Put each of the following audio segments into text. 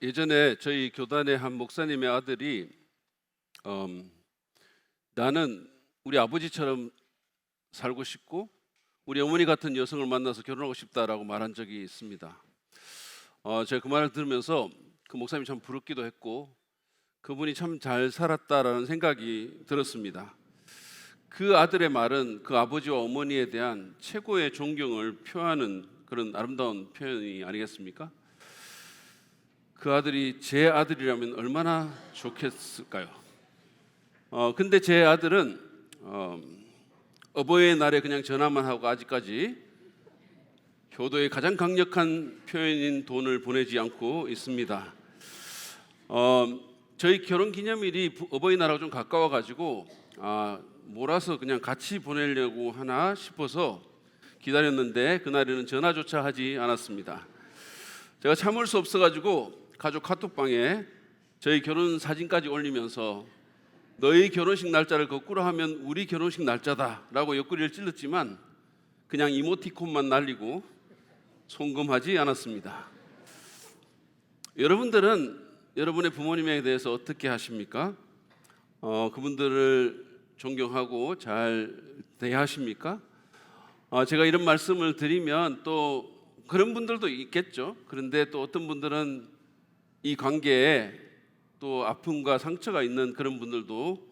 예전에 저희 교단의 한 목사님의 아들이 나는 우리 아버지처럼 살고 싶고 우리 어머니 같은 여성을 만나서 결혼하고 싶다라고 말한 적이 있습니다. 제가 그 말을 들으면서 그 목사님이 참 부럽기도 했고 그분이 참 잘 살았다라는 생각이 들었습니다. 그 아들의 말은 그 아버지와 어머니에 대한 최고의 존경을 표하는 그런 아름다운 표현이 아니겠습니까? 그 아들이 제 아들이라면 얼마나 좋겠을까요? 근데 제 아들은 어버이날에 그냥 전화만 하고 아직까지 효도의 가장 강력한 표현인 돈을 보내지 않고 있습니다. 저희 결혼기념일이 어버이날하고 좀 가까워가지고 몰아서 그냥 같이 보내려고 하나 싶어서 기다렸는데 그날에는 전화조차 하지 않았습니다. 제가 참을 수 없어가지고 가족 카톡방에 저희 결혼 사진까지 올리면서 너희 결혼식 날짜를 거꾸로 하면 우리 결혼식 날짜다라고 옆구리를 찔렀지만 그냥 이모티콘만 날리고 송금하지 않았습니다. 여러분들은 여러분의 부모님에 대해서 어떻게 하십니까? 그분들을 존경하고 잘 대하십니까? 제가 이런 말씀을 드리면 또 그런 분들도 있겠죠. 그런데 또 어떤 분들은 이 관계에 또 아픔과 상처가 있는 그런 분들도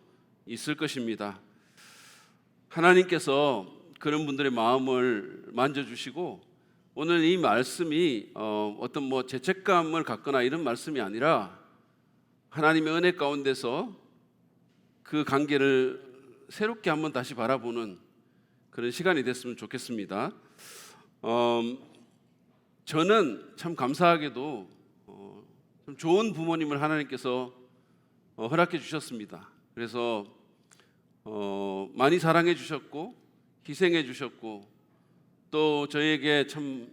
있을 것입니다. 하나님께서 그런 분들의 마음을 만져주시고 오늘 이 말씀이 어떤 죄책감을 갖거나 이런 말씀이 아니라 하나님의 은혜 가운데서 그 관계를 새롭게 한번 다시 바라보는 그런 시간이 됐으면 좋겠습니다. 저는 참 감사하게도 좀 좋은 부모님을 하나님께서 허락해 주셨습니다. 그래서 많이 사랑해 주셨고 희생해 주셨고 또 저희에게 참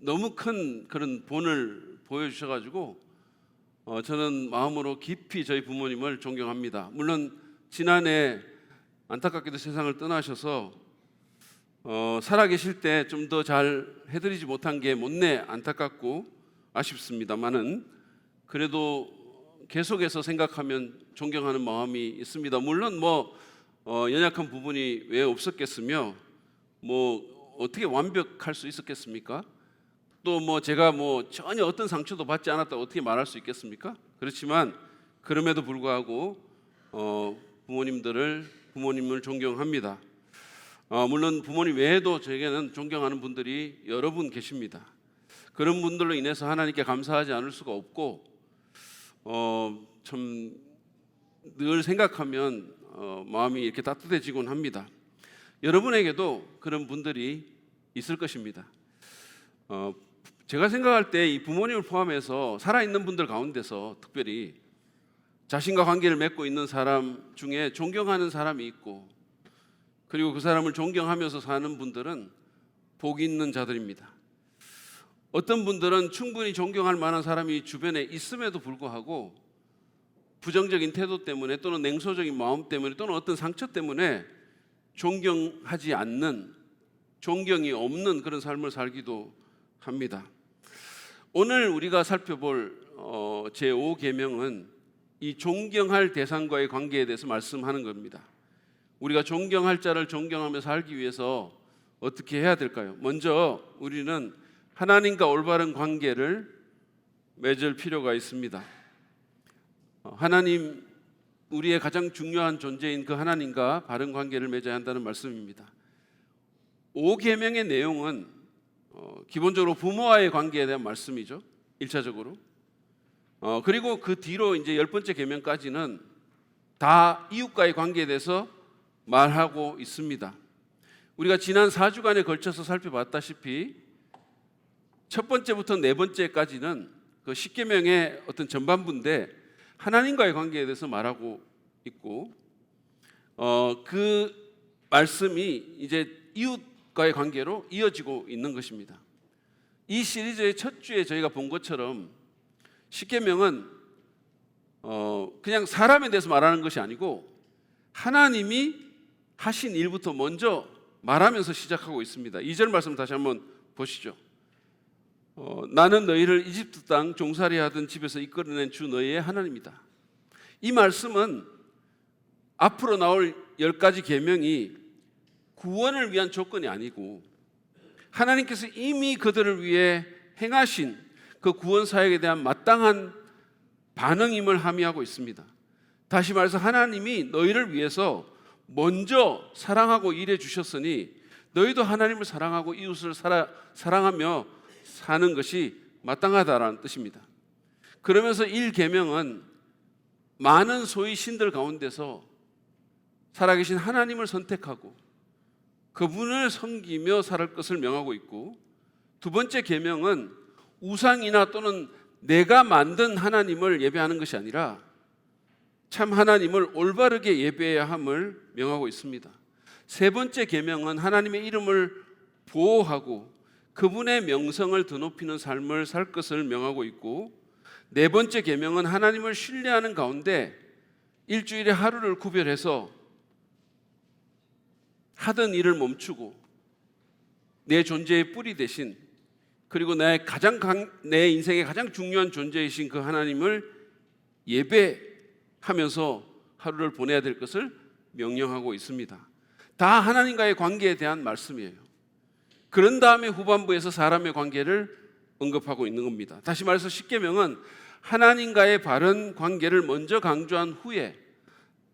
너무 큰 그런 본을 보여주셔가지고 저는 마음으로 깊이 저희 부모님을 존경합니다. 물론 지난해 안타깝게도 세상을 떠나셔서 살아계실 때 좀 더 잘 해드리지 못한 게 못내 안타깝고 아쉽습니다만은 그래도 계속해서 생각하면 존경하는 마음이 있습니다. 물론 연약한 부분이 왜 없었겠으며 어떻게 완벽할 수 있었겠습니까? 또 제가 전혀 어떤 상처도 받지 않았다고 어떻게 말할 수 있겠습니까? 그렇지만 그럼에도 불구하고 부모님을 존경합니다. 물론 부모님 외에도 저에게는 존경하는 분들이 여러 분 계십니다. 그런 분들로 인해서 하나님께 감사하지 않을 수가 없고 참 늘 생각하면 마음이 이렇게 따뜻해지곤 합니다. 여러분에게도 그런 분들이 있을 것입니다. 제가 생각할 때 이 부모님을 포함해서 살아있는 분들 가운데서 특별히 자신과 관계를 맺고 있는 사람 중에 존경하는 사람이 있고 그리고 그 사람을 존경하면서 사는 분들은 복 있는 자들입니다. 어떤 분들은 충분히 존경할 만한 사람이 주변에 있음에도 불구하고 부정적인 태도 때문에 또는 냉소적인 마음 때문에 또는 어떤 상처 때문에 존경하지 않는, 존경이 없는 그런 삶을 살기도 합니다. 오늘 우리가 살펴볼 제5계명은 이 존경할 대상과의 관계에 대해서 말씀하는 겁니다. 우리가 존경할 자를 존경하며 살기 위해서 어떻게 해야 될까요? 먼저 우리는 하나님과 올바른 관계를 맺을 필요가 있습니다. 하나님, 우리의 가장 중요한 존재인 그 하나님과 바른 관계를 맺어야 한다는 말씀입니다. 5계명의 내용은 기본적으로 부모와의 관계에 대한 말씀이죠. 1차적으로. 그리고 그 뒤로 이제 10번째 계명까지는 다 이웃과의 관계에 대해서 말하고 있습니다. 우리가 지난 4주간에 걸쳐서 살펴봤다시피 첫 번째부터 네 번째까지는 그 10계명의 어떤 전반부인데 하나님과의 관계에 대해서 말하고 있고 그 말씀이 이제 이웃과의 관계로 이어지고 있는 것입니다. 이 시리즈의 첫 주에 저희가 본 것처럼 10계명은 그냥 사람에 대해서 말하는 것이 아니고 하나님이 하신 일부터 먼저 말하면서 시작하고 있습니다. 2절 말씀 다시 한번 보시죠. 나는 너희를 이집트 땅 종살이하던 집에서 이끌어낸 주 너희의 하나님이다. 이 말씀은 앞으로 나올 10가지 계명이 구원을 위한 조건이 아니고 하나님께서 이미 그들을 위해 행하신 그 구원 사역에 대한 마땅한 반응임을 함의하고 있습니다. 다시 말해서 하나님이 너희를 위해서 먼저 사랑하고 일해 주셨으니 너희도 하나님을 사랑하고 이웃을 사랑하며 사는 것이 마땅하다라는 뜻입니다. 그러면서 1계명은 많은 소위 신들 가운데서 살아계신 하나님을 선택하고 그분을 섬기며 살 것을 명하고 있고, 두 번째 계명은 우상이나 또는 내가 만든 하나님을 예배하는 것이 아니라 참 하나님을 올바르게 예배해야 함을 명하고 있습니다. 세 번째 계명은 하나님의 이름을 보호하고 그분의 명성을 드높이는 삶을 살 것을 명하고 있고, 네 번째 계명은 하나님을 신뢰하는 가운데 일주일에 하루를 구별해서 하던 일을 멈추고 내 존재의 뿌리 대신, 그리고 내 인생의 가장 중요한 존재이신 그 하나님을 예배하면서 하루를 보내야 될 것을 명령하고 있습니다. 다 하나님과의 관계에 대한 말씀이에요. 그런 다음에 후반부에서 사람의 관계를 언급하고 있는 겁니다. 다시 말해서 10계명은 하나님과의 바른 관계를 먼저 강조한 후에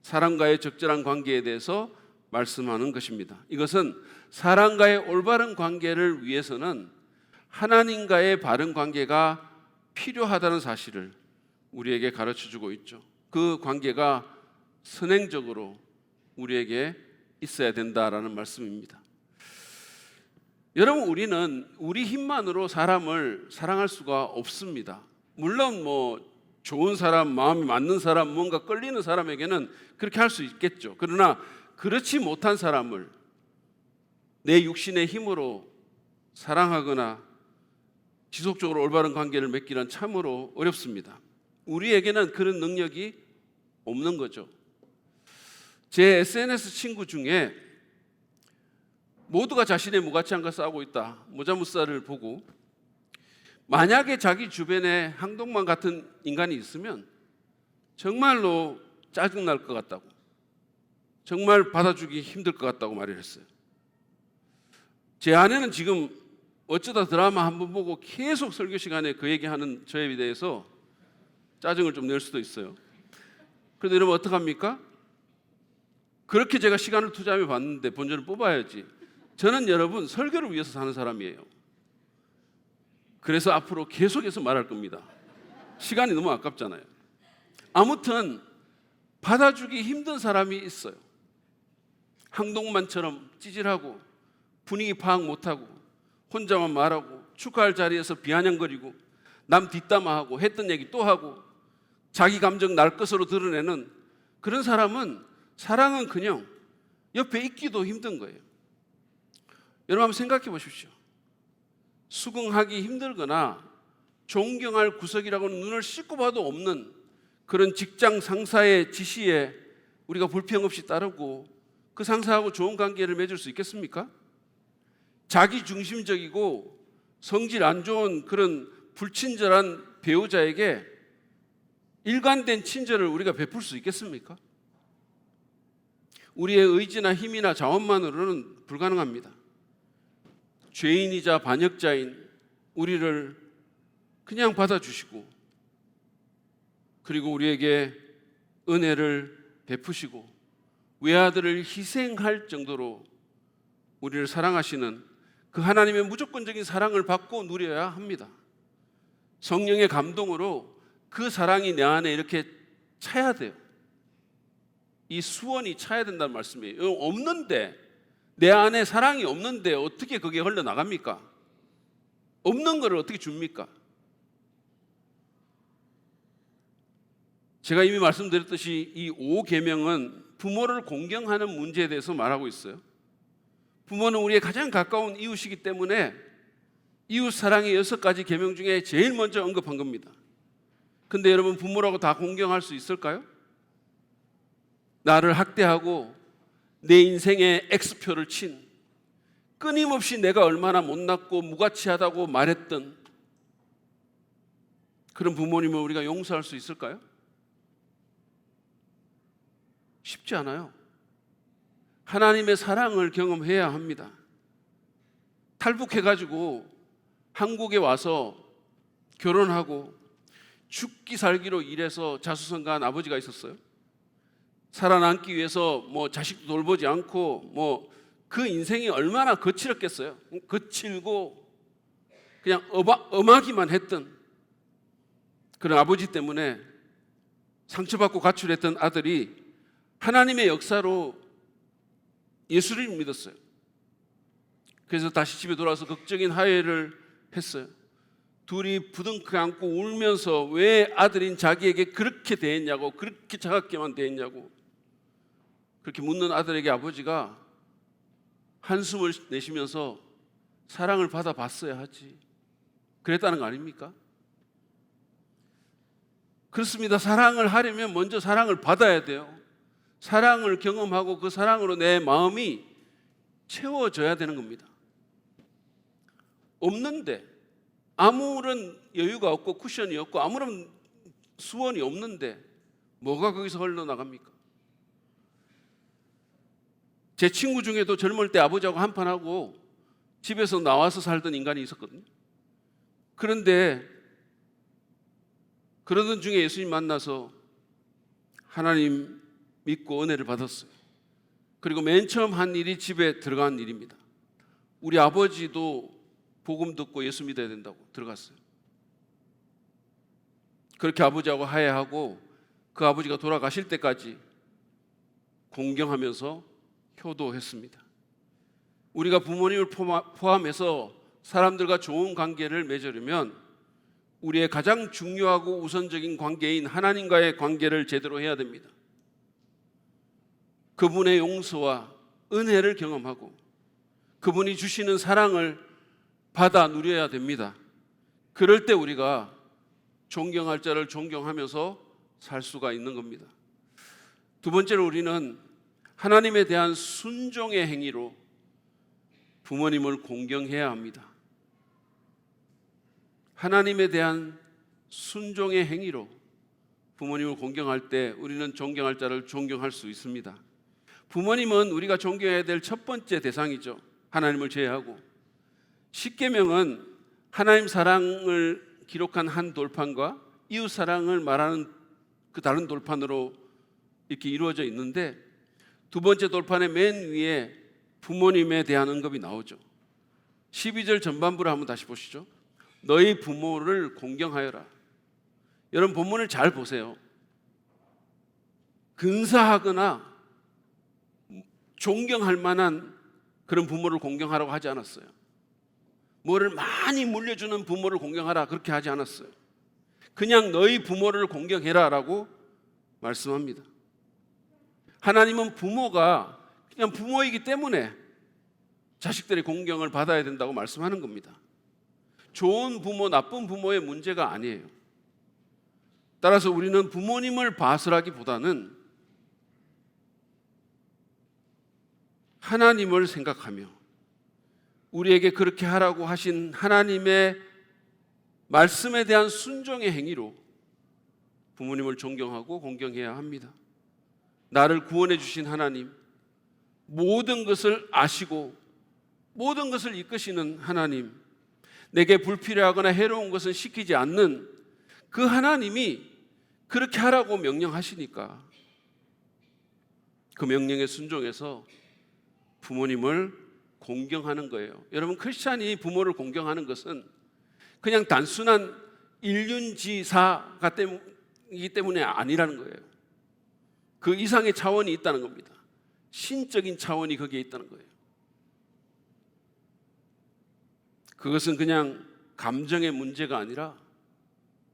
사람과의 적절한 관계에 대해서 말씀하는 것입니다. 이것은 사람과의 올바른 관계를 위해서는 하나님과의 바른 관계가 필요하다는 사실을 우리에게 가르쳐주고 있죠. 그 관계가 선행적으로 우리에게 있어야 된다라는 말씀입니다. 여러분, 우리는 우리 힘만으로 사람을 사랑할 수가 없습니다. 물론 좋은 사람, 마음이 맞는 사람, 뭔가 끌리는 사람에게는 그렇게 할 수 있겠죠. 그러나 그렇지 못한 사람을 내 육신의 힘으로 사랑하거나 지속적으로 올바른 관계를 맺기란 참으로 어렵습니다. 우리에게는 그런 능력이 없는 거죠. 제 SNS 친구 중에 모두가 자신의 무가치함과 싸우고 있다, 모자무사를 보고 만약에 자기 주변에 항동만 같은 인간이 있으면 정말로 짜증날 것 같다고, 정말 받아주기 힘들 것 같다고 말을 했어요. 제 아내는 지금 어쩌다 드라마 한 번 보고 계속 설교 시간에 그 얘기하는 저에 대해서 짜증을 좀 낼 수도 있어요. 그런데 여러분 어떡합니까? 그렇게 제가 시간을 투자하며 봤는데 본전을 뽑아야지. 저는 여러분 설교를 위해서 사는 사람이에요. 그래서 앞으로 계속해서 말할 겁니다. 시간이 너무 아깝잖아요. 아무튼 받아주기 힘든 사람이 있어요. 항동만처럼 찌질하고 분위기 파악 못하고 혼자만 말하고 축하할 자리에서 비아냥거리고 남 뒷담화하고 했던 얘기 또 하고 자기 감정 날 것으로 드러내는 그런 사람은 사랑은 그냥 옆에 있기도 힘든 거예요. 여러분 한번 생각해 보십시오. 수긍하기 힘들거나 존경할 구석이라고는 눈을 씻고 봐도 없는 그런 직장 상사의 지시에 우리가 불평 없이 따르고 그 상사하고 좋은 관계를 맺을 수 있겠습니까? 자기 중심적이고 성질 안 좋은 그런 불친절한 배우자에게 일관된 친절을 우리가 베풀 수 있겠습니까? 우리의 의지나 힘이나 자원만으로는 불가능합니다. 죄인이자 반역자인 우리를 그냥 받아주시고 그리고 우리에게 은혜를 베푸시고 외아들을 희생할 정도로 우리를 사랑하시는 그 하나님의 무조건적인 사랑을 받고 누려야 합니다. 성령의 감동으로 그 사랑이 내 안에 이렇게 차야 돼요. 이 수원이 차야 된다는 말씀이에요. 없는데, 내 안에 사랑이 없는데 어떻게 그게 흘러나갑니까? 없는 것을 어떻게 줍니까? 제가 이미 말씀드렸듯이 이 5계명은 부모를 공경하는 문제에 대해서 말하고 있어요. 부모는 우리의 가장 가까운 이웃이기 때문에 이웃 사랑의 6가지 계명 중에 제일 먼저 언급한 겁니다. 근데 여러분, 부모라고 다 공경할 수 있을까요? 나를 학대하고 내 인생에 X표를 친, 끊임없이 내가 얼마나 못났고 무가치하다고 말했던 그런 부모님을 우리가 용서할 수 있을까요? 쉽지 않아요. 하나님의 사랑을 경험해야 합니다. 탈북해가지고 한국에 와서 결혼하고 죽기 살기로 일해서 자수성가한 아버지가 있었어요. 살아남기 위해서 자식도 돌보지 않고 그 인생이 얼마나 거칠었겠어요. 거칠고 그냥 엄하기만 했던 그런 아버지 때문에 상처받고 가출했던 아들이 하나님의 역사로 예수를 믿었어요. 그래서 다시 집에 돌아와서 극적인 화해를 했어요. 둘이 부둥켜 안고 울면서 왜 아들인 자기에게 그렇게 대했냐고, 그렇게 차갑게만 대했냐고 그렇게 묻는 아들에게 아버지가 한숨을 내쉬면서 사랑을 받아봤어야 하지, 그랬다는 거 아닙니까? 그렇습니다. 사랑을 하려면 먼저 사랑을 받아야 돼요. 사랑을 경험하고 그 사랑으로 내 마음이 채워져야 되는 겁니다. 없는데, 아무런 여유가 없고 쿠션이 없고 아무런 수원이 없는데 뭐가 거기서 흘러나갑니까? 제 친구 중에도 젊을 때 아버지하고 한판하고 집에서 나와서 살던 인간이 있었거든요. 그런데 그러던 중에 예수님 만나서 하나님 믿고 은혜를 받았어요. 그리고 맨 처음 한 일이 집에 들어간 일입니다. 우리 아버지도 복음 듣고 예수 믿어야 된다고 들어갔어요. 그렇게 아버지하고 화해하고 그 아버지가 돌아가실 때까지 공경하면서 효도했습니다. 우리가 부모님을 포함해서 사람들과 좋은 관계를 맺으려면 우리의 가장 중요하고 우선적인 관계인 하나님과의 관계를 제대로 해야 됩니다. 그분의 용서와 은혜를 경험하고 그분이 주시는 사랑을 받아 누려야 됩니다. 그럴 때 우리가 존경할 자를 존경하면서 살 수가 있는 겁니다. 두 번째로 우리는 하나님에 대한 순종의 행위로 부모님을 공경해야 합니다. 하나님에 대한 순종의 행위로 부모님을 공경할 때 우리는 존경할 자를 존경할 수 있습니다. 부모님은 우리가 존경해야 될 첫 번째 대상이죠. 하나님을 제외하고. 십계명은 하나님 사랑을 기록한 한 돌판과 이웃 사랑을 말하는 그 다른 돌판으로 이렇게 이루어져 있는데, 두 번째 돌판의 맨 위에 부모님에 대한 언급이 나오죠. 12절 전반부를 한번 다시 보시죠. 너희 부모를 공경하여라. 여러분 본문을 잘 보세요. 근사하거나 존경할 만한 그런 부모를 공경하라고 하지 않았어요. 뭐를 많이 물려주는 부모를 공경하라 그렇게 하지 않았어요. 그냥 너희 부모를 공경해라 라고 말씀합니다. 하나님은 부모가 그냥 부모이기 때문에 자식들의 공경을 받아야 된다고 말씀하는 겁니다. 좋은 부모, 나쁜 부모의 문제가 아니에요. 따라서 우리는 부모님을 봐서라기보다는 하나님을 생각하며 우리에게 그렇게 하라고 하신 하나님의 말씀에 대한 순종의 행위로 부모님을 존경하고 공경해야 합니다. 나를 구원해 주신 하나님, 모든 것을 아시고 모든 것을 이끄시는 하나님, 내게 불필요하거나 해로운 것은 시키지 않는 그 하나님이 그렇게 하라고 명령하시니까 그 명령에 순종해서 부모님을 공경하는 거예요. 여러분, 크리스찬이 부모를 공경하는 것은 그냥 단순한 일륜지사가 이기 때문에 아니라는 거예요. 그 이상의 차원이 있다는 겁니다. 신적인 차원이 거기에 있다는 거예요. 그것은 그냥 감정의 문제가 아니라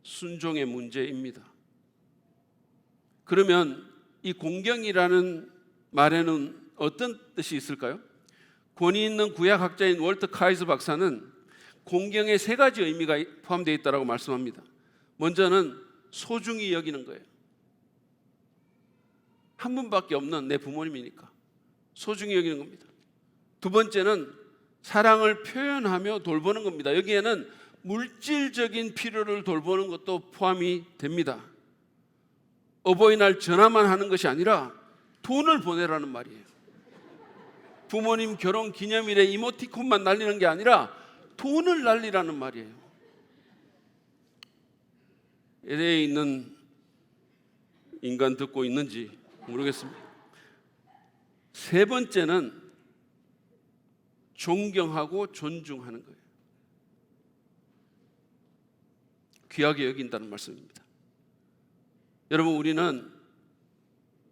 순종의 문제입니다. 그러면 이 공경이라는 말에는 어떤 뜻이 있을까요? 권위 있는 구약학자인 월터 카이즈 박사는 공경에 세 가지 의미가 포함되어 있다고 말씀합니다. 먼저는 소중히 여기는 거예요. 한 분밖에 없는 내 부모님이니까 소중히 여기는 겁니다. 두 번째는 사랑을 표현하며 돌보는 겁니다. 여기에는 물질적인 필요를 돌보는 것도 포함이 됩니다. 어버이날 전화만 하는 것이 아니라 돈을 보내라는 말이에요. 부모님 결혼 기념일에 이모티콘만 날리는 게 아니라 돈을 날리라는 말이에요. LA에 있는 인간 듣고 있는지 모르겠습니다. 세 번째는 존경하고 존중하는 거예요. 귀하게 여긴다는 말씀입니다. 여러분, 우리는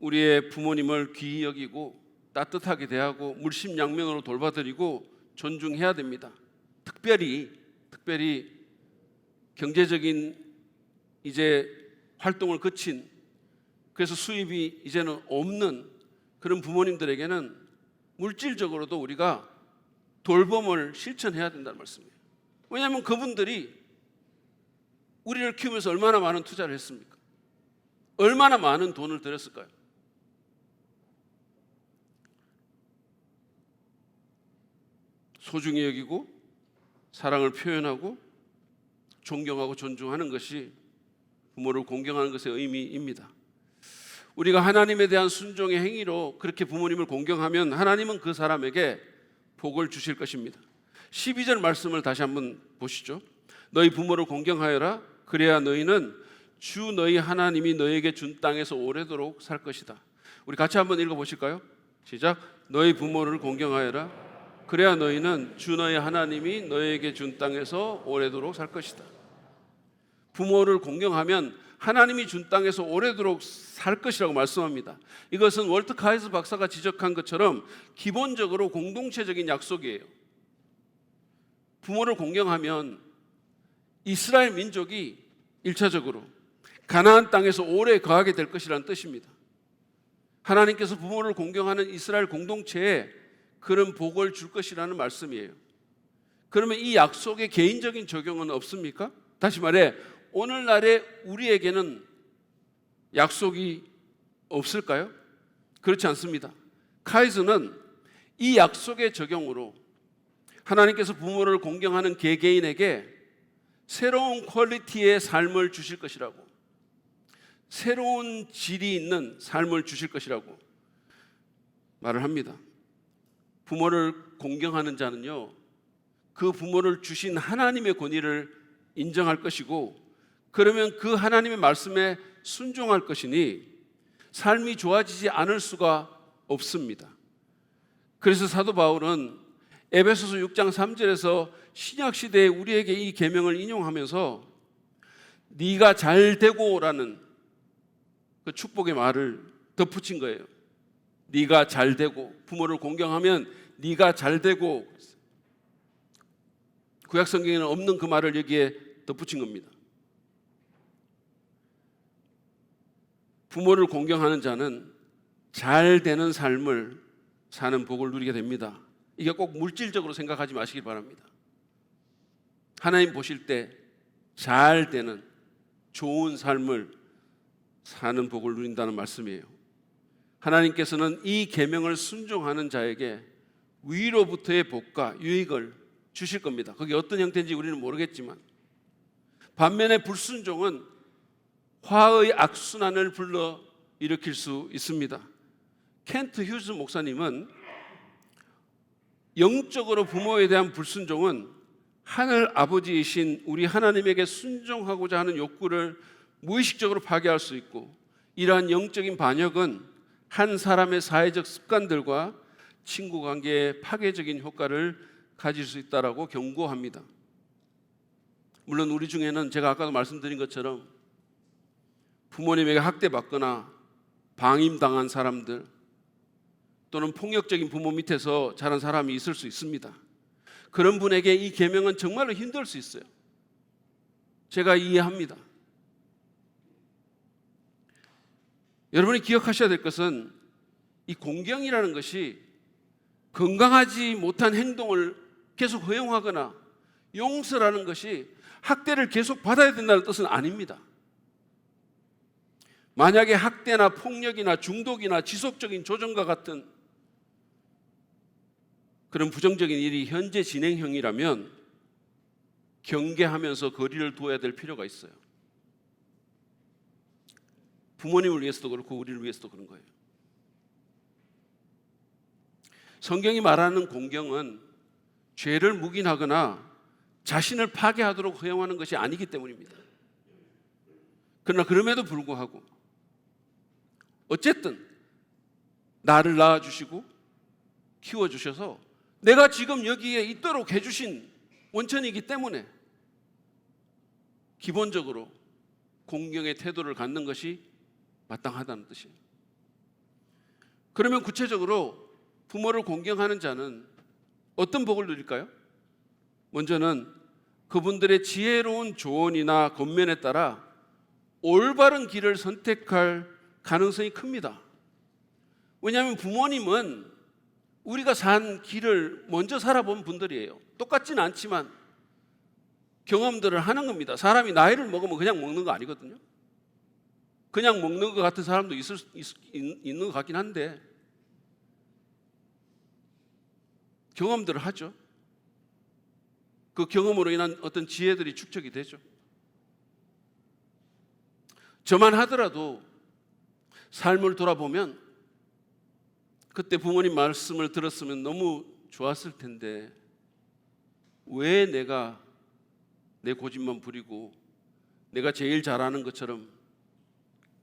우리의 부모님을 귀히 여기고 따뜻하게 대하고 물심양면으로 돌봐드리고 존중해야 됩니다. 특별히 경제적인 이제 활동을 그친, 그래서 수입이 이제는 없는 그런 부모님들에게는 물질적으로도 우리가 돌봄을 실천해야 된다는 말씀이에요. 왜냐하면 그분들이 우리를 키우면서 얼마나 많은 투자를 했습니까? 얼마나 많은 돈을 들였을까요? 소중히 여기고 사랑을 표현하고 존경하고 존중하는 것이 부모를 공경하는 것의 의미입니다. 우리가 하나님에 대한 순종의 행위로 그렇게 부모님을 공경하면 하나님은 그 사람에게 복을 주실 것입니다. 12절 말씀을 다시 한번 보시죠. 너희 부모를 공경하여라. 그래야 너희는 주 너희 하나님이 너희에게 준 땅에서 오래도록 살 것이다. 우리 같이 한번 읽어보실까요? 시작. 너희 부모를 공경하여라. 그래야 너희는 주 너희 하나님이 너희에게 준 땅에서 오래도록 살 것이다. 부모를 공경하면 하나님이 준 땅에서 오래도록 살 것이라고 말씀합니다. 이것은 월트 카이스 박사가 지적한 것처럼 기본적으로 공동체적인 약속이에요. 부모를 공경하면 이스라엘 민족이 1차적으로 가나안 땅에서 오래 거하게 될 것이라는 뜻입니다. 하나님께서 부모를 공경하는 이스라엘 공동체에 그런 복을 줄 것이라는 말씀이에요. 그러면 이 약속의 개인적인 적용은 없습니까? 다시 말해, 오늘날의 우리에게는 약속이 없을까요? 그렇지 않습니다. 카이스는 이 약속의 적용으로 하나님께서 부모를 공경하는 개개인에게 새로운 퀄리티의 삶을 주실 것이라고, 새로운 질이 있는 삶을 주실 것이라고 말을 합니다. 부모를 공경하는 자는요, 그 부모를 주신 하나님의 권위를 인정할 것이고, 그러면 그 하나님의 말씀에 순종할 것이니 삶이 좋아지지 않을 수가 없습니다. 그래서 사도 바울은 에베소서 6장 3절에서 신약 시대에 우리에게 이 계명을 인용하면서 네가 잘 되고라는 그 축복의 말을 덧붙인 거예요. 네가 잘 되고, 부모를 공경하면 네가 잘 되고, 구약 성경에는 없는 그 말을 여기에 덧붙인 겁니다. 부모를 공경하는 자는 잘 되는 삶을 사는 복을 누리게 됩니다. 이게 꼭 물질적으로 생각하지 마시기 바랍니다. 하나님 보실 때 잘 되는 좋은 삶을 사는 복을 누린다는 말씀이에요. 하나님께서는 이 계명을 순종하는 자에게 위로부터의 복과 유익을 주실 겁니다. 그게 어떤 형태인지 우리는 모르겠지만, 반면에 불순종은 화의 악순환을 불러 일으킬 수 있습니다. 켄트 휴즈 목사님은 영적으로 부모에 대한 불순종은 하늘 아버지이신 우리 하나님에게 순종하고자 하는 욕구를 무의식적으로 파괴할 수 있고, 이러한 영적인 반역은 한 사람의 사회적 습관들과 친구 관계에 파괴적인 효과를 가질 수 있다라고 경고합니다. 물론 우리 중에는 제가 아까도 말씀드린 것처럼 부모님에게 학대받거나 방임당한 사람들, 또는 폭력적인 부모 밑에서 자란 사람이 있을 수 있습니다. 그런 분에게 이 계명은 정말로 힘들 수 있어요. 제가 이해합니다. 여러분이 기억하셔야 될 것은 이 공경이라는 것이 건강하지 못한 행동을 계속 허용하거나 용서라는 것이 학대를 계속 받아야 된다는 뜻은 아닙니다. 만약에 학대나 폭력이나 중독이나 지속적인 조정과 같은 그런 부정적인 일이 현재 진행형이라면 경계하면서 거리를 두어야 될 필요가 있어요. 부모님을 위해서도 그렇고 우리를 위해서도 그런 거예요. 성경이 말하는 공경은 죄를 묵인하거나 자신을 파괴하도록 허용하는 것이 아니기 때문입니다. 그러나 그럼에도 불구하고 어쨌든 나를 낳아주시고 키워주셔서 내가 지금 여기에 있도록 해주신 원천이기 때문에 기본적으로 공경의 태도를 갖는 것이 마땅하다는 뜻이에요. 그러면 구체적으로 부모를 공경하는 자는 어떤 복을 누릴까요? 먼저는 그분들의 지혜로운 조언이나 권면에 따라 올바른 길을 선택할 가능성이 큽니다. 왜냐하면 부모님은 우리가 산 길을 먼저 살아본 분들이에요. 똑같지는 않지만 경험들을 하는 겁니다. 사람이 나이를 먹으면 그냥 먹는 거 아니거든요. 그냥 먹는 것 같은 사람도 있는 것 같긴 한데 경험들을 하죠. 그 경험으로 인한 어떤 지혜들이 축적이 되죠. 저만 하더라도 삶을 돌아보면 그때 부모님 말씀을 들었으면 너무 좋았을 텐데 왜 내가 내 고집만 부리고 내가 제일 잘하는 것처럼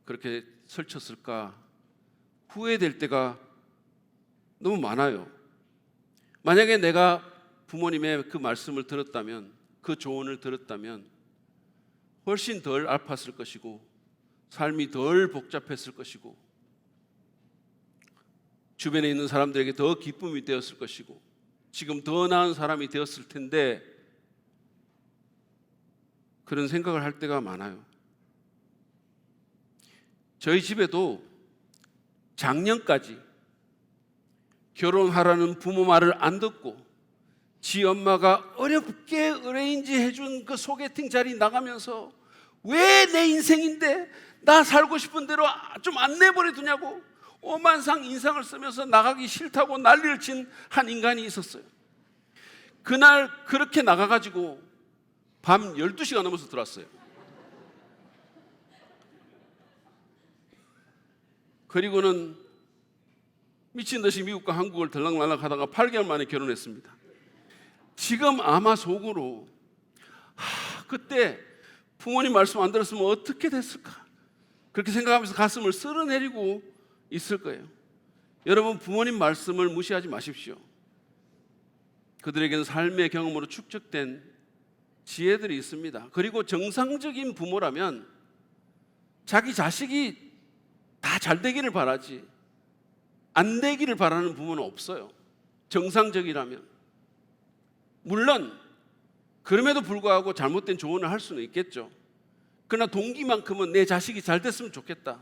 그렇게 설쳤을까 후회될 때가 너무 많아요. 만약에 내가 부모님의 그 말씀을 들었다면, 그 조언을 들었다면 훨씬 덜 아팠을 것이고 삶이 덜 복잡했을 것이고 주변에 있는 사람들에게 더 기쁨이 되었을 것이고 지금 더 나은 사람이 되었을 텐데 그런 생각을 할 때가 많아요. 저희 집에도 작년까지 결혼하라는 부모 말을 안 듣고 지 엄마가 어렵게 어레인지 해준 그 소개팅 자리 나가면서 왜 내 인생인데 나 살고 싶은 대로 좀 안 내버려 두냐고 오만상 인상을 쓰면서 나가기 싫다고 난리를 친 한 인간이 있었어요. 그날 그렇게 나가가지고 밤 12시가 넘어서 들어왔어요. 그리고는 미친 듯이 미국과 한국을 들락날락 하다가 8개월 만에 결혼했습니다. 지금 아마 속으로 그때 부모님 말씀 안 들었으면 어떻게 됐을까 그렇게 생각하면서 가슴을 쓸어내리고 있을 거예요. 여러분, 부모님 말씀을 무시하지 마십시오. 그들에게는 삶의 경험으로 축적된 지혜들이 있습니다. 그리고 정상적인 부모라면 자기 자식이 다 잘 되기를 바라지 안 되기를 바라는 부모는 없어요. 정상적이라면. 물론 그럼에도 불구하고 잘못된 조언을 할 수는 있겠죠. 그러나 동기만큼은 내 자식이 잘 됐으면 좋겠다.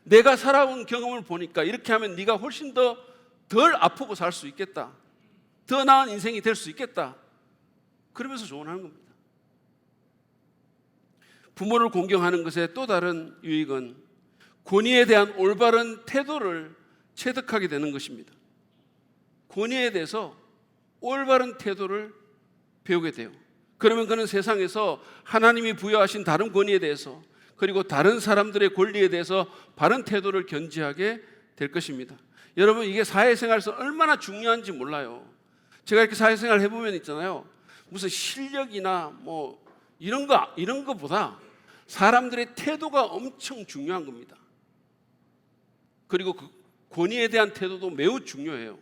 내가 살아온 경험을 보니까 이렇게 하면 네가 훨씬 더 덜 아프고 살 수 있겠다. 더 나은 인생이 될 수 있겠다. 그러면서 조언하는 겁니다. 부모를 공경하는 것의 또 다른 유익은 권위에 대한 올바른 태도를 체득하게 되는 것입니다. 권위에 대해서 올바른 태도를 배우게 돼요. 그러면 그는 세상에서 하나님이 부여하신 다른 권위에 대해서 그리고 다른 사람들의 권리에 대해서 바른 태도를 견지하게 될 것입니다. 여러분, 이게 사회생활에서 얼마나 중요한지 몰라요. 제가 이렇게 사회생활 해보면 있잖아요. 무슨 실력이나 뭐 이런 거보다 사람들의 태도가 엄청 중요한 겁니다. 그리고 그 권위에 대한 태도도 매우 중요해요.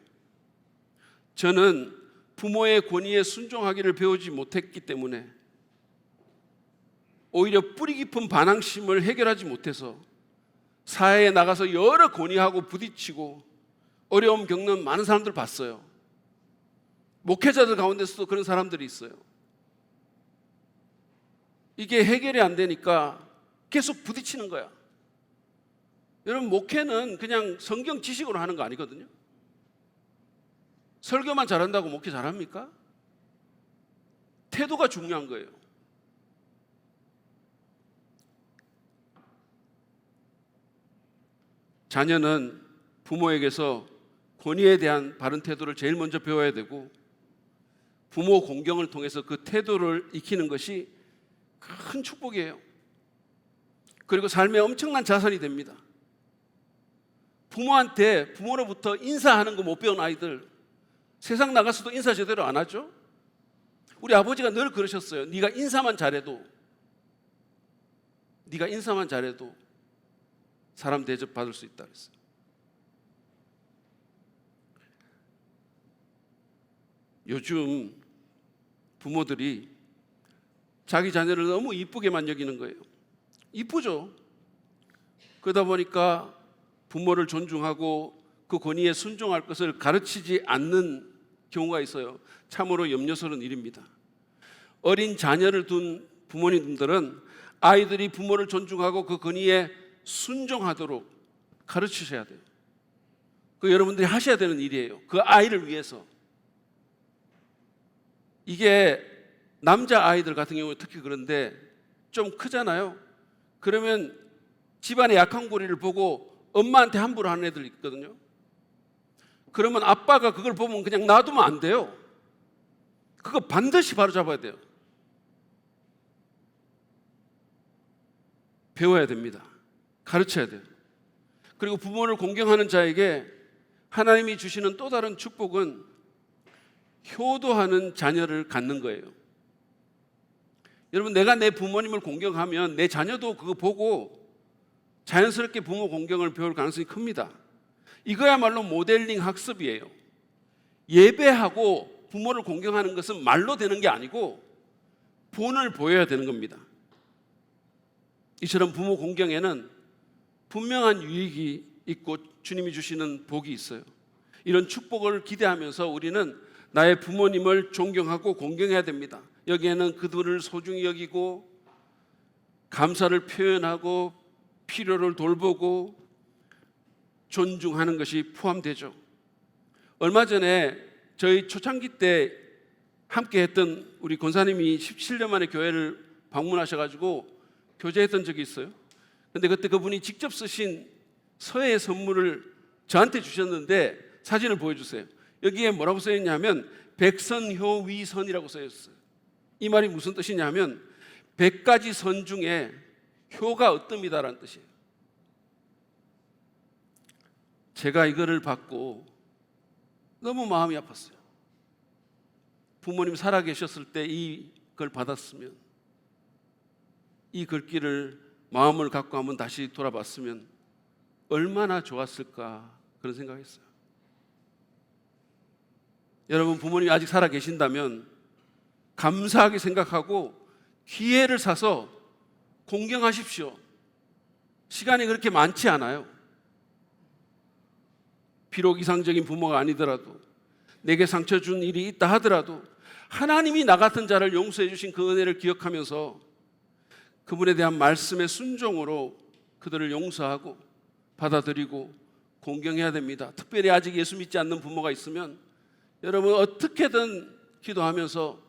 저는 부모의 권위에 순종하기를 배우지 못했기 때문에 오히려 뿌리 깊은 반항심을 해결하지 못해서 사회에 나가서 여러 권위하고 부딪히고 어려움 겪는 많은 사람들 봤어요. 목회자들 가운데서도 그런 사람들이 있어요. 이게 해결이 안 되니까 계속 부딪히는 거야. 여러분, 목회는 그냥 성경 지식으로 하는 거 아니거든요. 설교만 잘한다고 목회 잘합니까? 태도가 중요한 거예요. 자녀는 부모에게서 권위에 대한 바른 태도를 제일 먼저 배워야 되고 부모 공경을 통해서 그 태도를 익히는 것이 큰 축복이에요. 그리고 삶의 엄청난 자산이 됩니다. 부모로부터 인사하는 거 못 배운 아이들 세상 나가서도 인사 제대로 안 하죠. 우리 아버지가 늘 그러셨어요. 네가 인사만 잘해도 사람 대접 받을 수 있다 그랬어요. 요즘 부모들이 자기 자녀를 너무 이쁘게만 여기는 거예요. 이쁘죠. 그러다 보니까 부모를 존중하고 그 권위에 순종할 것을 가르치지 않는 경우가 있어요. 참으로 염려스러운 일입니다. 어린 자녀를 둔 부모님들은 아이들이 부모를 존중하고 그 권위에 순종하도록 가르치셔야 돼요. 그 여러분들이 하셔야 되는 일이에요. 그 아이를 위해서. 이게 남자 아이들 같은 경우에 특히 그런데 좀 크잖아요. 그러면 집안의 약한 고리를 보고 엄마한테 함부로 하는 애들 있거든요. 그러면 아빠가 그걸 보면 그냥 놔두면 안 돼요. 그거 반드시 바로잡아야 돼요. 배워야 됩니다. 가르쳐야 돼요. 그리고 부모를 공경하는 자에게 하나님이 주시는 또 다른 축복은 효도하는 자녀를 갖는 거예요. 여러분, 내가 내 부모님을 공경하면 내 자녀도 그거 보고 자연스럽게 부모 공경을 배울 가능성이 큽니다. 이거야말로 모델링 학습이에요. 예배하고 부모를 공경하는 것은 말로 되는 게 아니고 본을 보여야 되는 겁니다. 이처럼 부모 공경에는 분명한 유익이 있고 주님이 주시는 복이 있어요. 이런 축복을 기대하면서 우리는 나의 부모님을 존경하고 공경해야 됩니다. 여기에는 그들을 소중히 여기고 감사를 표현하고 필요를 돌보고 존중하는 것이 포함되죠. 얼마 전에 저희 초창기 때 함께 했던 우리 권사님이 17년 만에 교회를 방문하셔가지고 교제했던 적이 있어요. 근데 그때 그분이 직접 쓰신 서예의 선물을 저한테 주셨는데 사진을 보여주세요. 여기에 뭐라고 써있냐면 백선효위선이라고 써있어요. 이 말이 무슨 뜻이냐면 100가지 선 중에 효가 어뜸이다라는 뜻이에요. 제가 이거를 받고 너무 마음이 아팠어요. 부모님 살아계셨을 때 이걸 받았으면, 이 글귀를 마음을 갖고 한번 다시 돌아봤으면 얼마나 좋았을까 그런 생각했어요. 여러분, 부모님이 아직 살아계신다면 감사하게 생각하고 기회를 사서 공경하십시오. 시간이 그렇게 많지 않아요. 비록 이상적인 부모가 아니더라도, 내게 상처 준 일이 있다 하더라도 하나님이 나 같은 자를 용서해 주신 그 은혜를 기억하면서 그분에 대한 말씀의 순종으로 그들을 용서하고 받아들이고 공경해야 됩니다. 특별히 아직 예수 믿지 않는 부모가 있으면 여러분 어떻게든 기도하면서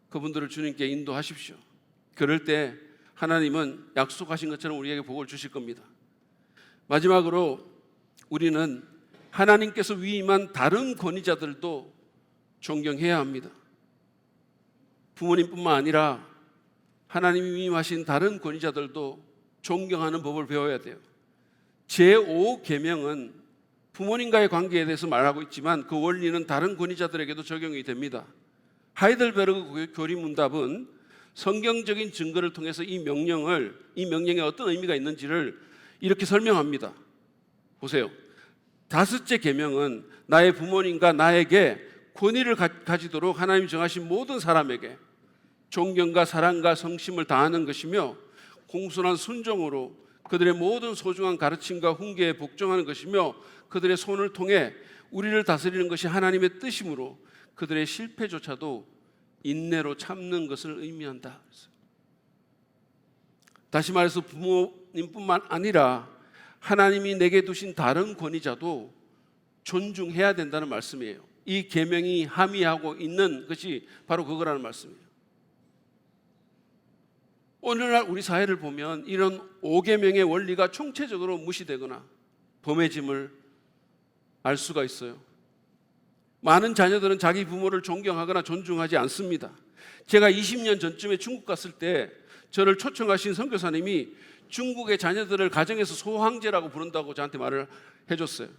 그분들을 주님께 인도하십시오. 그럴 때 하나님은 약속하신 것처럼 우리에게 복을 주실 겁니다. 마지막으로 우리는 하나님께서 위임한 다른 권위자들도 존경해야 합니다. 부모님뿐만 아니라 하나님이 위임하신 다른 권위자들도 존경하는 법을 배워야 돼요. 제5계명은 부모님과의 관계에 대해서 말하고 있지만 그 원리는 다른 권위자들에게도 적용이 됩니다. 하이델베르그 교리문답은 성경적인 증거를 통해서 이 명령에 어떤 의미가 있는지를 이렇게 설명합니다. 보세요. 다섯째 계명은 나의 부모님과 나에게 권위를 가지도록 하나님이 정하신 모든 사람에게 존경과 사랑과 성심을 다하는 것이며 공손한 순종으로 그들의 모든 소중한 가르침과 훈계에 복종하는 것이며 그들의 손을 통해 우리를 다스리는 것이 하나님의 뜻이므로 그들의 실패조차도 인내로 참는 것을 의미한다. 다시 말해서 부모님뿐만 아니라 하나님이 내게 두신 다른 권위자도 존중해야 된다는 말씀이에요. 이 계명이 함의하고 있는 것이 바로 그거라는 말씀이에요. 오늘날 우리 사회를 보면 이런 5계명의 원리가 총체적으로 무시되거나 범해짐을 알 수가 있어요. 많은 자녀들은 자기 부모를 존경하거나 존중하지 않습니다. 제가 20년 전쯤에 중국 갔을 때 저를 초청하신 선교사님이 중국의 자녀들을 가정에서 소황제라고 부른다고 저한테 말을 해줬어요.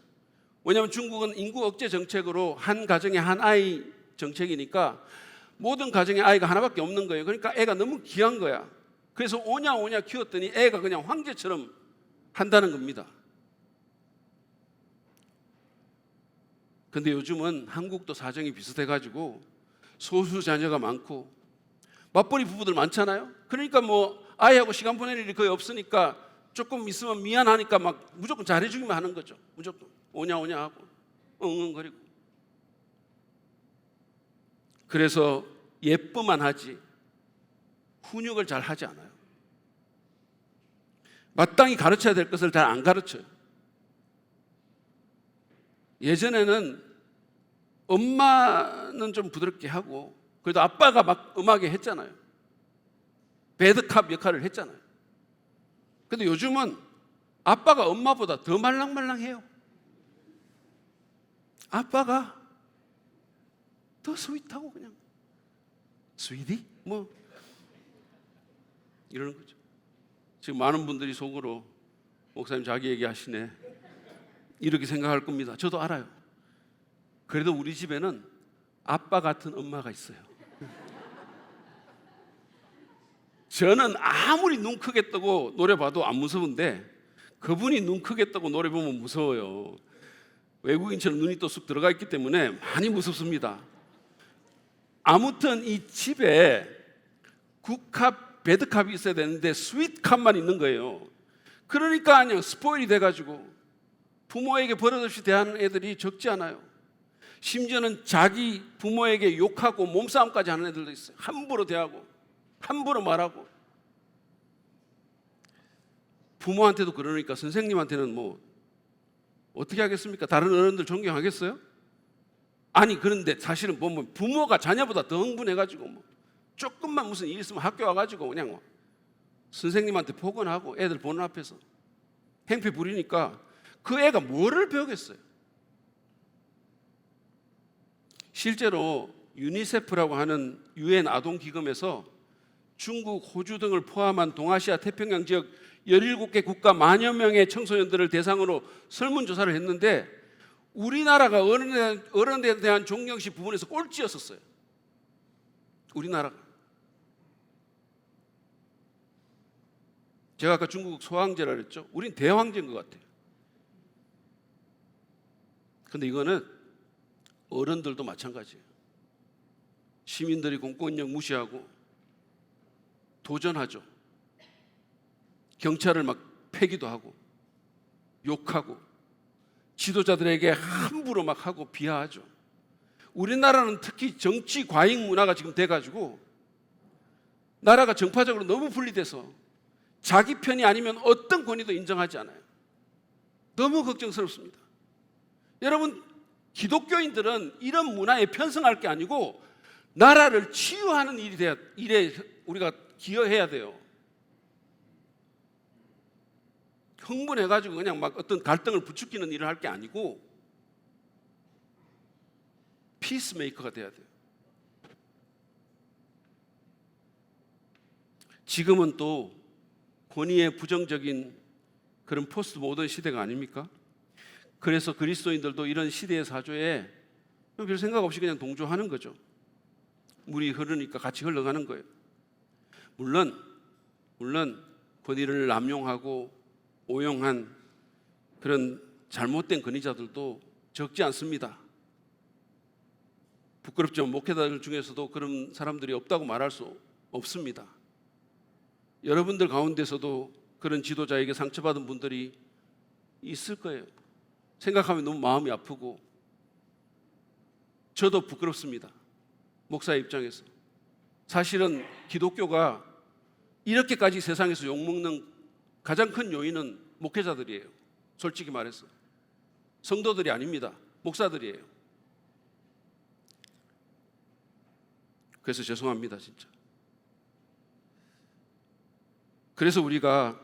왜냐하면 중국은 인구 억제 정책으로 한 가정에 한 아이 정책이니까 모든 가정에 아이가 하나밖에 없는 거예요. 그러니까 애가 너무 귀한 거야. 그래서 오냐 키웠더니 애가 그냥 황제처럼 한다는 겁니다. 근데 요즘은 한국도 사정이 비슷해가지고 소수 자녀가 많고 맞벌이 부부들 많잖아요. 그러니까 뭐 아이하고 시간 보낼 일이 거의 없으니까 조금 있으면 미안하니까 막 무조건 잘해주기만 하는 거죠. 무조건 오냐 하고 엉엉거리고. 그래서 예쁘만 하지 훈육을 잘 하지 않아요. 마땅히 가르쳐야 될 것을 잘 안 가르쳐요. 예전에는 엄마는 좀 부드럽게 하고 그래도 아빠가 막 음하게 했잖아요. 배드캅 역할을 했잖아요. 근데 요즘은 아빠가 엄마보다 더 말랑말랑해요. 아빠가 더 스윗하고 그냥 스위디? 뭐 이러는 거죠. 지금 많은 분들이 속으로 목사님 자기 얘기하시네 이렇게 생각할 겁니다. 저도 알아요. 그래도 우리 집에는 아빠 같은 엄마가 있어요. 저는 아무리 눈 크게 뜨고 노래 봐도 안 무서운데 그분이 눈 크게 뜨고 노래 보면 무서워요. 외국인처럼 눈이 또 쑥 들어가 있기 때문에 많이 무섭습니다. 아무튼 이 집에 굿캅, 배드캅이 있어야 되는데 스윗캅만 있는 거예요. 그러니까 그냥 스포일이 돼가지고 부모에게 버릇없이 대하는 애들이 적지 않아요. 심지어는 자기 부모에게 욕하고 몸싸움까지 하는 애들도 있어요. 함부로 대하고 함부로 말하고. 부모한테도 그러니까 선생님한테는 뭐 어떻게 하겠습니까? 다른 어른들 존경하겠어요? 아니 그런데 사실은 보면 부모가 자녀보다 더 흥분해가지고 뭐 조금만 무슨 일 있으면 학교 와가지고 그냥 뭐 선생님한테 폭언하고 애들 보는 앞에서 행패 부리니까 그 애가 뭐를 배우겠어요? 실제로 유니세프라고 하는 유엔 아동기금에서 중국, 호주 등을 포함한 동아시아 태평양 지역 17개 국가 만여 명의 청소년들을 대상으로 설문조사를 했는데 우리나라가 어른에 대한 존경심 부분에서 꼴찌였었어요. 우리나라가. 제가 아까 중국 소황제라 그랬죠. 우린 대황제인 것 같아요. 근데 이거는 어른들도 마찬가지예요. 시민들이 공권력 무시하고 도전하죠. 경찰을 막 패기도 하고 욕하고 지도자들에게 함부로 막 하고 비하하죠. 우리나라는 특히 정치 과잉 문화가 지금 돼가지고 나라가 정파적으로 너무 분리돼서 자기 편이 아니면 어떤 권위도 인정하지 않아요. 너무 걱정스럽습니다. 여러분 기독교인들은 이런 문화에 편승할 게 아니고 나라를 치유하는 일에 우리가 기여해야 돼요. 흥분해가지고 그냥 막 어떤 갈등을 부추기는 일을 할 게 아니고 피스메이커가 돼야 돼요. 지금은 또 권위에 부정적인 그런 포스트 모던 시대가 아닙니까? 그래서 그리스도인들도 이런 시대의 사조에 별 생각 없이 그냥 동조하는 거죠. 물이 흐르니까 같이 흘러가는 거예요. 물론 권위를 남용하고 오용한 그런 잘못된 권위자들도 적지 않습니다. 부끄럽지만 목회자들 중에서도 그런 사람들이 없다고 말할 수 없습니다. 여러분들 가운데서도 그런 지도자에게 상처받은 분들이 있을 거예요. 생각하면 너무 마음이 아프고 저도 부끄럽습니다. 목사의 입장에서. 사실은 기독교가 이렇게까지 세상에서 욕먹는 가장 큰 요인은 목회자들이에요. 솔직히 말해서. 성도들이 아닙니다. 목사들이에요. 그래서 죄송합니다, 진짜. 그래서 우리가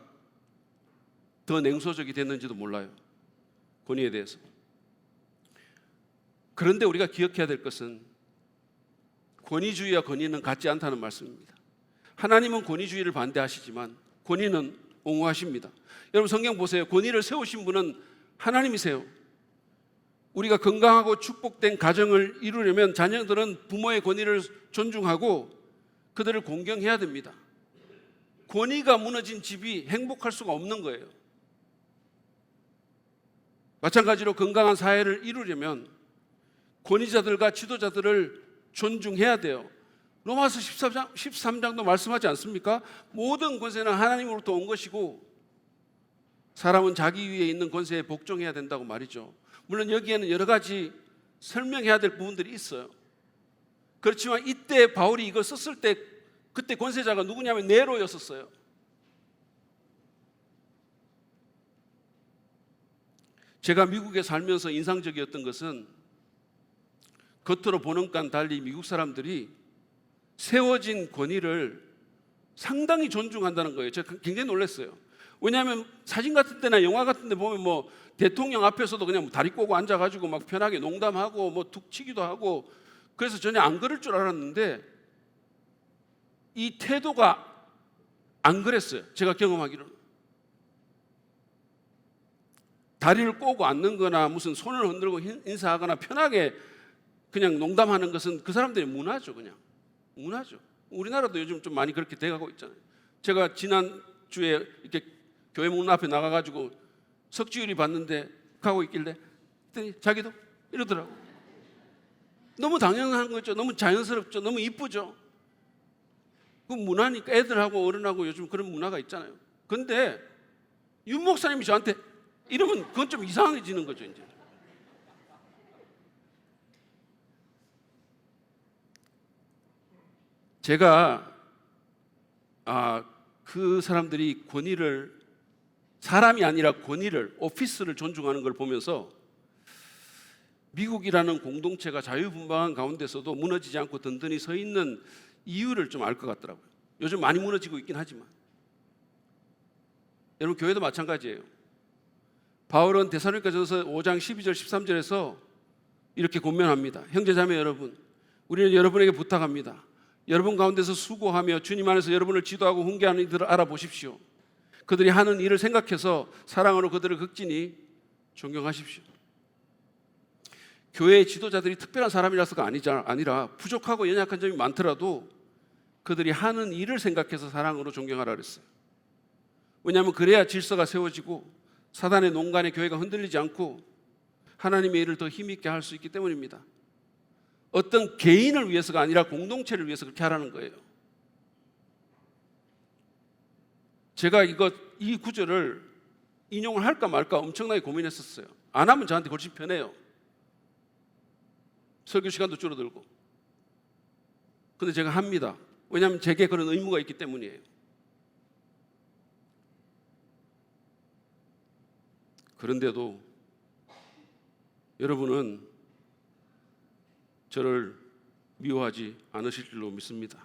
더 냉소적이 됐는지도 몰라요. 권위에 대해서. 그런데 우리가 기억해야 될 것은 권위주의와 권위는 같지 않다는 말씀입니다. 하나님은 권위주의를 반대하시지만 권위는 옹호하십니다. 여러분 성경 보세요. 권위를 세우신 분은 하나님이세요. 우리가 건강하고 축복된 가정을 이루려면 자녀들은 부모의 권위를 존중하고 그들을 공경해야 됩니다. 권위가 무너진 집이 행복할 수가 없는 거예요. 마찬가지로 건강한 사회를 이루려면 권위자들과 지도자들을 존중해야 돼요. 로마서 13장도 말씀하지 않습니까? 모든 권세는 하나님으로부터 온 것이고 사람은 자기 위에 있는 권세에 복종해야 된다고 말이죠. 물론 여기에는 여러 가지 설명해야 될 부분들이 있어요. 그렇지만 이때 바울이 이걸 썼을 때 그때 권세자가 누구냐면 네로였었어요. 제가 미국에 살면서 인상적이었던 것은 겉으로 보는 건 달리 미국 사람들이 세워진 권위를 상당히 존중한다는 거예요. 제가 굉장히 놀랐어요. 왜냐하면 사진 같은 데나 영화 같은 데 보면 뭐 대통령 앞에서도 그냥 다리 꼬고 앉아가지고 막 편하게 농담하고 뭐 툭 치기도 하고 그래서 전혀 안 그럴 줄 알았는데 이 태도가 안 그랬어요. 제가 경험하기로는. 다리를 꼬고 앉는 거나 무슨 손을 흔들고 인사하거나 편하게 그냥 농담하는 것은 그 사람들의 문화죠. 그냥 문화죠. 우리나라도 요즘 좀 많이 그렇게 돼가고 있잖아요. 제가 지난주에 이렇게 교회 문 앞에 나가가지고 석지율이 봤는데 가고 있길래 그랬더니 자기도 이러더라고. 너무 당연한 거죠. 너무 자연스럽죠. 너무 이쁘죠. 그 문화니까 애들하고 어른하고 요즘 그런 문화가 있잖아요. 근데 윤 목사님이 저한테 이러면 그건 좀 이상해지는 거죠. 이제 제가 그 사람들이 권위를 사람이 아니라 권위를 오피스를 존중하는 걸 보면서 미국이라는 공동체가 자유분방한 가운데서도 무너지지 않고 든든히 서 있는 이유를 좀 알 것 같더라고요. 요즘 많이 무너지고 있긴 하지만 여러분 교회도 마찬가지예요. 바울은 데살로니가전서 5장 12절 13절에서 이렇게 권면합니다. 형제자매 여러분, 우리는 여러분에게 부탁합니다. 여러분 가운데서 수고하며 주님 안에서 여러분을 지도하고 훈계하는 이들을 알아보십시오. 그들이 하는 일을 생각해서 사랑으로 그들을 극진히 존경하십시오. 교회의 지도자들이 특별한 사람이라서가 아니라 부족하고 연약한 점이 많더라도 그들이 하는 일을 생각해서 사랑으로 존경하라 그랬어요. 왜냐하면 그래야 질서가 세워지고 사단의 농간에 교회가 흔들리지 않고 하나님의 일을 더 힘있게 할 수 있기 때문입니다. 어떤 개인을 위해서가 아니라 공동체를 위해서 그렇게 하라는 거예요. 제가 이 구절을 인용을 할까 말까 엄청나게 고민했었어요. 안 하면 저한테 훨씬 편해요. 설교 시간도 줄어들고. 근데 제가 합니다. 왜냐하면 제게 그런 의무가 있기 때문이에요. 그런데도 여러분은 저를 미워하지 않으실 줄로 믿습니다.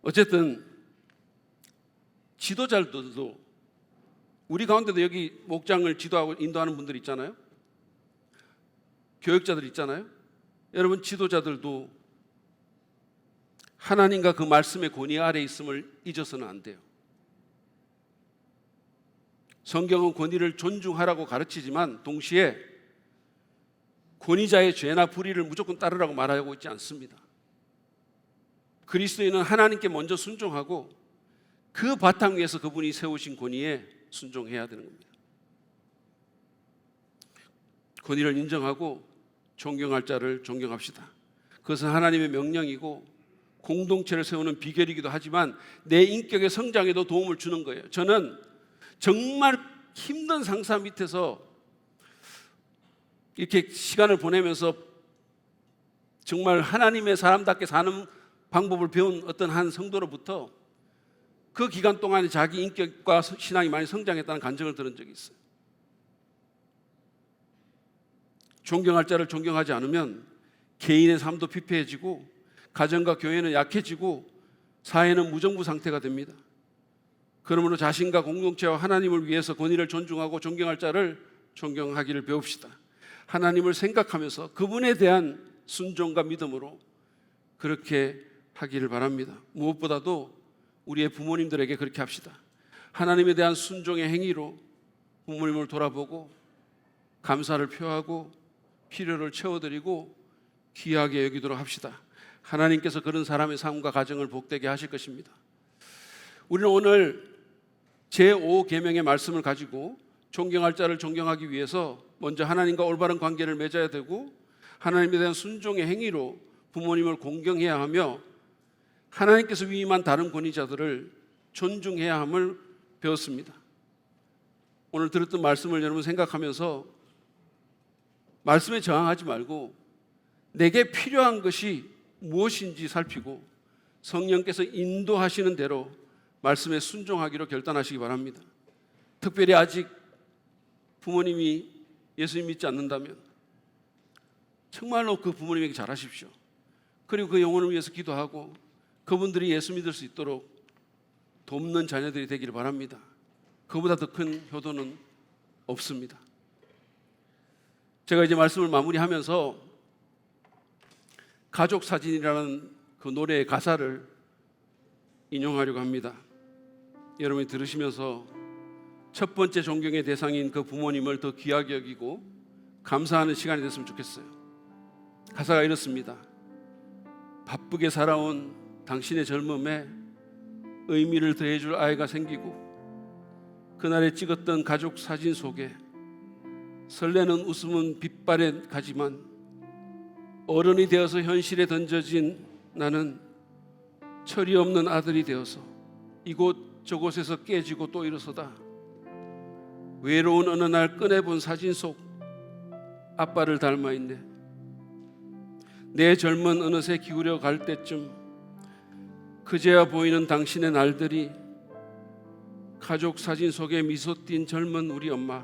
어쨌든 지도자들도 우리 가운데도 여기 목장을 지도하고 인도하는 분들 있잖아요. 교육자들 있잖아요. 여러분 지도자들도 하나님과 그 말씀의 권위 아래 있음을 잊어서는 안 돼요. 성경은 권위를 존중하라고 가르치지만 동시에 권위자의 죄나 불의를 무조건 따르라고 말하고 있지 않습니다. 그리스도인은 하나님께 먼저 순종하고 그 바탕 위에서 그분이 세우신 권위에 순종해야 되는 겁니다. 권위를 인정하고 존경할 자를 존경합시다. 그것은 하나님의 명령이고 공동체를 세우는 비결이기도 하지만 내 인격의 성장에도 도움을 주는 거예요. 저는 정말 힘든 상사 밑에서 이렇게 시간을 보내면서 정말 하나님의 사람답게 사는 방법을 배운 어떤 한 성도로부터 그 기간 동안에 자기 인격과 신앙이 많이 성장했다는 간증을 들은 적이 있어요. 존경할 자를 존경하지 않으면 개인의 삶도 피폐해지고 가정과 교회는 약해지고 사회는 무정부 상태가 됩니다. 그러므로 자신과 공동체와 하나님을 위해서 권위를 존중하고 존경할 자를 존경하기를 배웁시다. 하나님을 생각하면서 그분에 대한 순종과 믿음으로 그렇게 하기를 바랍니다. 무엇보다도 우리의 부모님들에게 그렇게 합시다. 하나님에 대한 순종의 행위로 부모님을 돌아보고 감사를 표하고 필요를 채워드리고 귀하게 여기도록 합시다. 하나님께서 그런 사람의 삶과 가정을 복되게 하실 것입니다. 우리는 오늘 제5계명의 말씀을 가지고 존경할 자를 존경하기 위해서 먼저 하나님과 올바른 관계를 맺어야 되고 하나님에 대한 순종의 행위로 부모님을 공경해야 하며 하나님께서 위임한 다른 권위자들을 존중해야 함을 배웠습니다. 오늘 들었던 말씀을 여러분 생각하면서 말씀에 저항하지 말고 내게 필요한 것이 무엇인지 살피고 성령께서 인도하시는 대로 말씀에 순종하기로 결단하시기 바랍니다. 특별히 아직 부모님이 예수님 믿지 않는다면 정말로 그 부모님에게 잘하십시오. 그리고 그 영혼을 위해서 기도하고 그분들이 예수 믿을 수 있도록 돕는 자녀들이 되기를 바랍니다. 그보다 더 큰 효도는 없습니다. 제가 이제 말씀을 마무리하면서 가족 사진이라는 그 노래의 가사를 인용하려고 합니다. 여러분이 들으시면서 첫 번째 존경의 대상인 그 부모님을 더 귀하게 여기고 감사하는 시간이 됐으면 좋겠어요. 가사가 이렇습니다. 바쁘게 살아온 당신의 젊음에 의미를 더해줄 아이가 생기고 그날에 찍었던 가족 사진 속에 설레는 웃음은 빛발에 가지만 어른이 되어서 현실에 던져진 나는 철이 없는 아들이 되어서 이곳저곳에서 깨지고 또 일어서다 외로운 어느 날 꺼내본 사진 속 아빠를 닮아 있네. 내 젊은 어느새 기울여 갈 때쯤 그제야 보이는 당신의 날들이 가족 사진 속에 미소 띈 젊은 우리 엄마.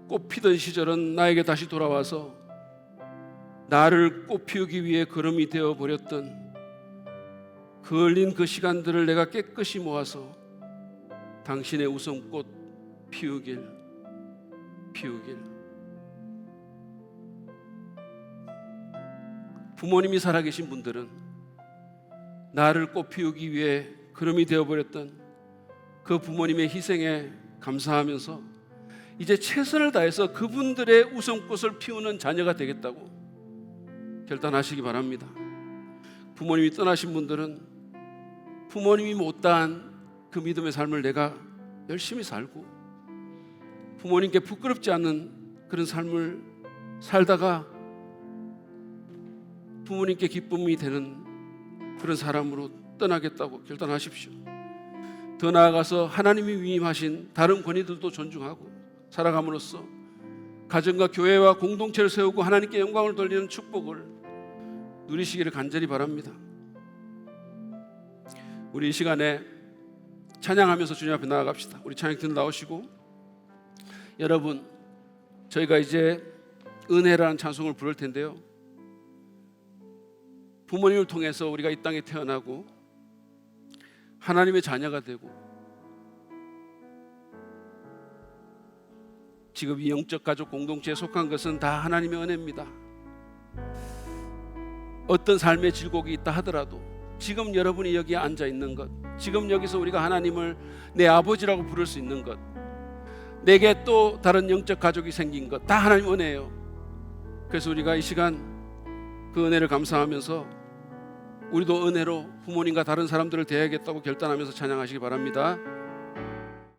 꽃 피던 시절은 나에게 다시 돌아와서 나를 꽃 피우기 위해 걸음이 되어버렸던 그 흘린 그 시간들을 내가 깨끗이 모아서 당신의 웃음꽃 피우길. 부모님이 살아계신 분들은 나를 꽃 피우기 위해 걸음이 되어버렸던 그 부모님의 희생에 감사하면서 이제 최선을 다해서 그분들의 웃음꽃을 피우는 자녀가 되겠다고 결단하시기 바랍니다. 부모님이 떠나신 분들은 부모님이 못다한 그 믿음의 삶을 내가 열심히 살고 부모님께 부끄럽지 않는 그런 삶을 살다가 부모님께 기쁨이 되는 그런 사람으로 떠나겠다고 결단하십시오. 더 나아가서 하나님이 위임하신 다른 권위들도 존중하고 살아감으로써 가정과 교회와 공동체를 세우고 하나님께 영광을 돌리는 축복을 누리시기를 간절히 바랍니다. 우리 이 시간에 찬양하면서 주님 앞에 나아갑시다. 우리 찬양팀 나오시고 여러분 저희가 이제 은혜라는 찬송을 부를 텐데요. 부모님을 통해서 우리가 이 땅에 태어나고 하나님의 자녀가 되고 지금 이 영적 가족 공동체에 속한 것은 다 하나님의 은혜입니다. 어떤 삶의 질곡이 있다 하더라도 지금 여러분이 여기에 앉아 있는 것, 지금 여기서 우리가 하나님을 내 아버지라고 부를 수 있는 것, 내게 또 다른 영적 가족이 생긴 것, 다 하나님 은혜예요. 그래서 우리가 이 시간 그 은혜를 감사하면서 우리도 은혜로 부모님과 다른 사람들을 대해야겠다고 결단하면서 찬양하시기 바랍니다.